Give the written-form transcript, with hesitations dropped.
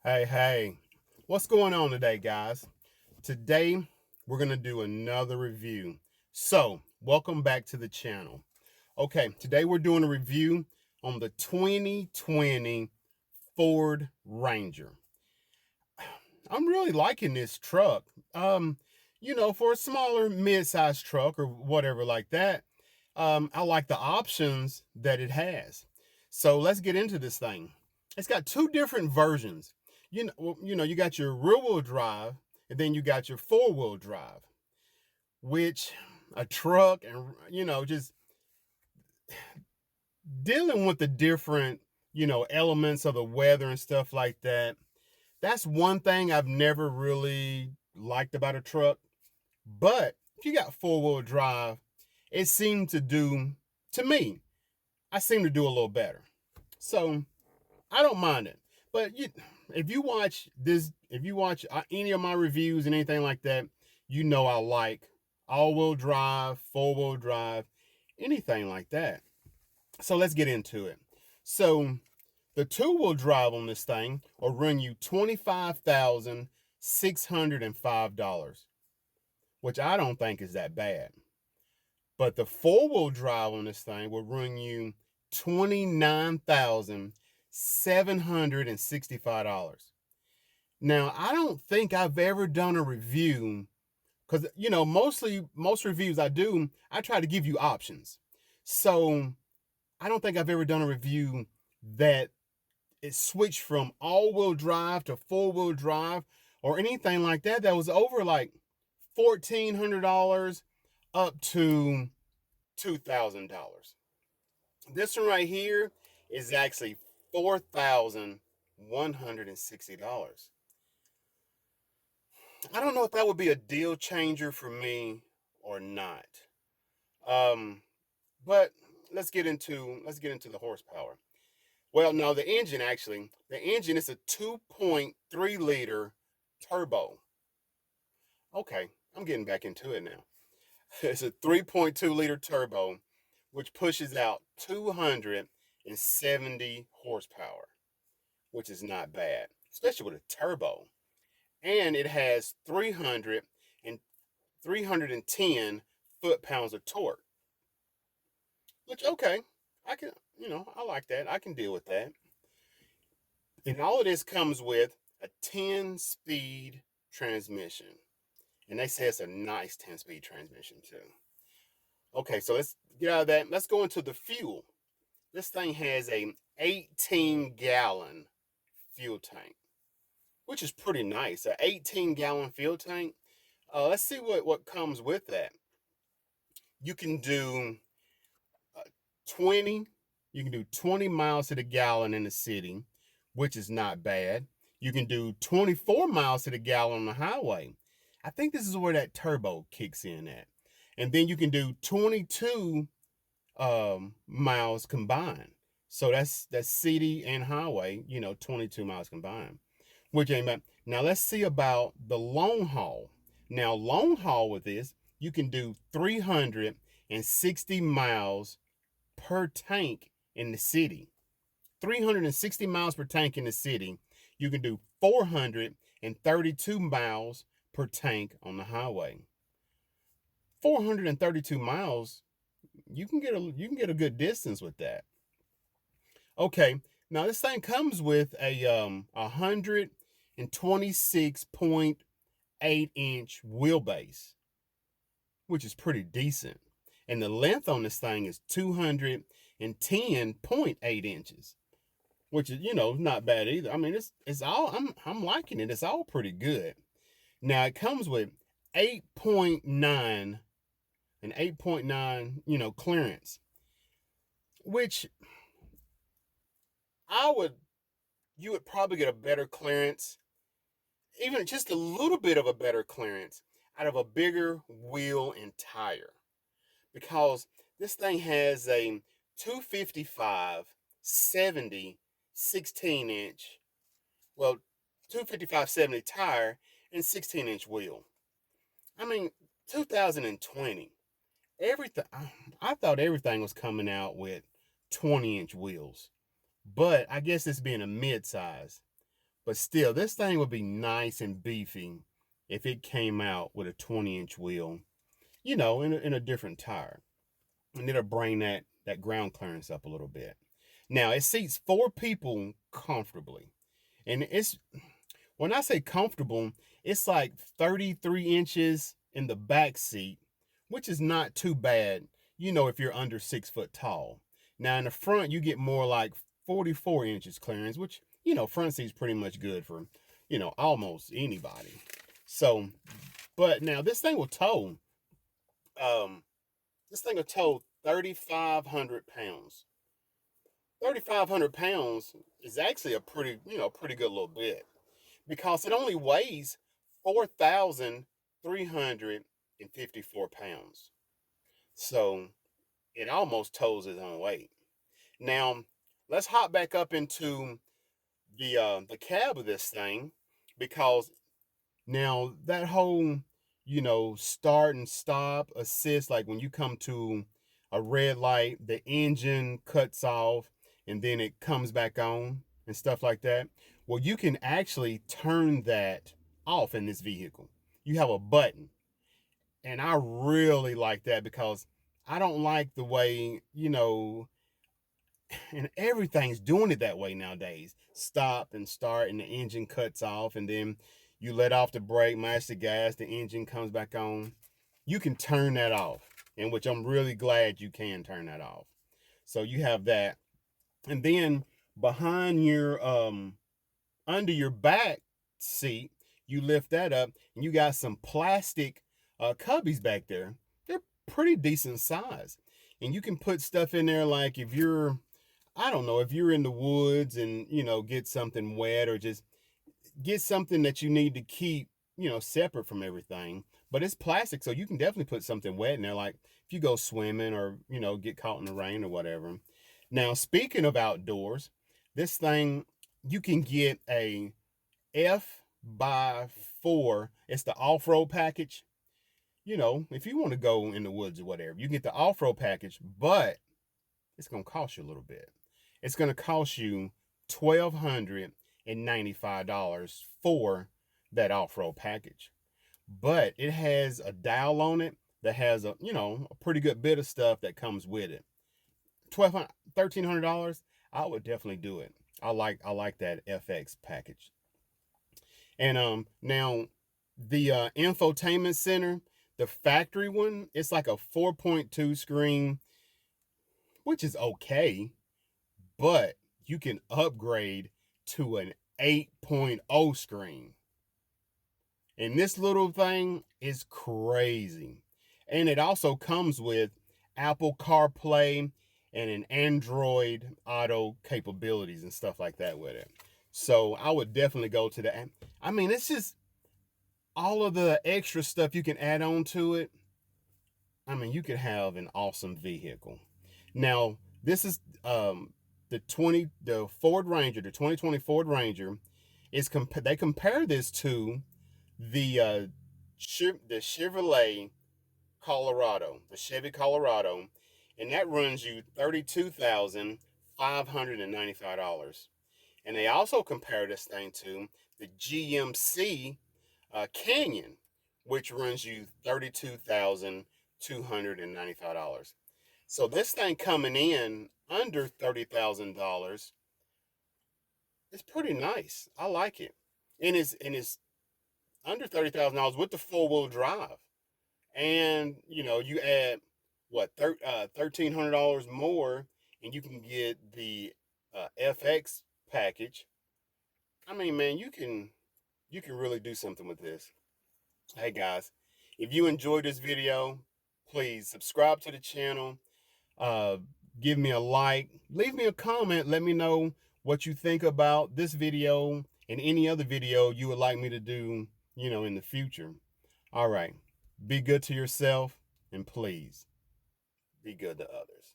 Hey, what's going on today, guys? Today, we're going to do another review. So, welcome back to the channel. Okay, today we're doing a review on the 2020 Ford Ranger. I'm really liking this truck. For a smaller mid-sized truck or whatever like that, I like the options that it has. So let's get into this thing. It's got two different versions. You got your rear-wheel drive, and then you got your four-wheel drive, which a truck and just dealing with the different elements of the weather and stuff like that. That's one thing I've never really liked about a truck. But if you got four-wheel drive, it seemed to do, to me, I seem to do a little better. So I don't mind it. But if you watch any of my reviews and anything like that, I like all-wheel drive, four-wheel drive, anything like that. So let's get into it. So the two-wheel drive on this thing will run you $25,605, which I don't think is that bad. But the four-wheel drive on this thing will run you $29,765. Now, I don't think I've ever done a review because most reviews I do, I try to give you options. So I don't think I've ever done a review that it switched from all-wheel drive to four-wheel drive or anything like that was over like $1,400 up to $2,000. This one right here is actually $4,160. I don't know if that would be a deal changer for me or not. Um, but let's get into the horsepower. Well, no, the engine is a 2.3 liter turbo. Okay, I'm getting back into it now. It's a 3.2 liter turbo, which pushes out 270 horsepower, which is not bad, especially with a turbo. And it has 310 foot-pounds of torque, which, okay, I can, I like that. I can deal with that. And all of this comes with a 10-speed transmission. And they say it's a nice 10-speed transmission, too. Okay, so let's get out of that. Let's go into the fuel. This thing has a 18-gallon fuel tank, which is pretty nice. An 18-gallon fuel tank. Let's see what comes with that. You can do uh, 20. You can do 20 miles to the gallon in the city, which is not bad. You can do 24 miles to the gallon on the highway. I think this is where that turbo kicks in at. And then you can do 22 miles combined. So that's city and highway, 22 miles combined, which ain't bad. Now let's see about the long haul. Now, long haul with this, you can do 360 miles per tank in the city. 360 miles per tank in the city. You can do 432 miles per tank on the highway. 432 miles, you can get a good distance with that. Okay, now this thing comes with a 126.8-inch wheelbase, which is pretty decent. And the length on this thing is 210.8 inches, which is, not bad either. I mean, it's all I'm liking it. It's all pretty good. Now it comes with 8.9 an 8.9, clearance, which I would you would probably get a better clearance, even just a little bit of a better clearance out of a bigger wheel and tire, because this thing has a 255 70 16-inch, well, 255 70 tire and 16-inch wheel. I mean, 2020, everything, I thought everything was coming out with 20-inch wheels, but I guess it's being a mid-size. But still, this thing would be nice and beefy if it came out with a 20-inch wheel, in a different tire. And it'll bring that ground clearance up a little bit. Now, it seats 4 people comfortably. And when I say comfortable, it's like 33 inches in the back seat, which is not too bad, if you're under 6 foot tall. Now, in the front, you get more like 44 inches clearance, which, front seat's pretty much good for, almost anybody. So, but now this thing will tow, 3,500 pounds. 3,500 pounds is actually a pretty good little bit, because it only weighs 4,354 pounds. So it almost tows its own weight. Now, let's hop back up into the cab of this thing, because now that whole, start and stop assist, like when you come to a red light, the engine cuts off and then it comes back on and stuff like that. Well, you can actually turn that off in this vehicle. You have a button. And I really like that, because I don't like the way, and everything's doing it that way nowadays. Stop and start, and the engine cuts off, and then you let off the brake, mash the gas, the engine comes back on. You can turn that off, in which I'm really glad you can turn that off. So you have that. And then behind your under your back seat, you lift that up, and you got some plastic cubbies back there. They're pretty decent size. And you can put stuff in there, like if you're, I don't know, if you're in the woods and, get something wet, or just get something that you need to keep, separate from everything. But it's plastic, so you can definitely put something wet in there, like if you go swimming, or, get caught in the rain or whatever. Now, speaking of outdoors, this thing, you can get a F-by-4. It's the off-road package. If you want to go in the woods or whatever, you get the off-road package, but it's going to cost you a little bit. It's going to cost you $1,295 for that off-road package. But it has a dial on it that has a pretty good bit of stuff that comes with it. $1,300, I would definitely do it. I like that FX package. And now the Infotainment Center, the factory one, it's like a 4.2 screen, which is okay, but you can upgrade to an 8.0 screen. And this little thing is crazy. And it also comes with Apple CarPlay and an Android Auto capabilities and stuff like that with it. So I would definitely go to the, I mean, it's just all of the extra stuff you can add on to it. I mean, you could have an awesome vehicle. Now, this is the Ford Ranger, the 2020 Ford Ranger. They compare this to the Chevrolet Colorado, the Chevy Colorado, and that runs you $32,595. And they also compare this thing to the GMC Canyon, which runs you $32,295. So this thing coming in under $30,000 is pretty nice. I like it, and it's under $30,000 with the 4-wheel drive. And you add what, $1,300 more, and you can get the FX package. I mean, man, you can really do something with this. Hey guys, if you enjoyed this video, please subscribe to the channel. Uh, Give me a like, leave me a comment, let me know what you think about this video and any other video you would like me to do, in the future. All right. Be good to yourself, and please be good to others.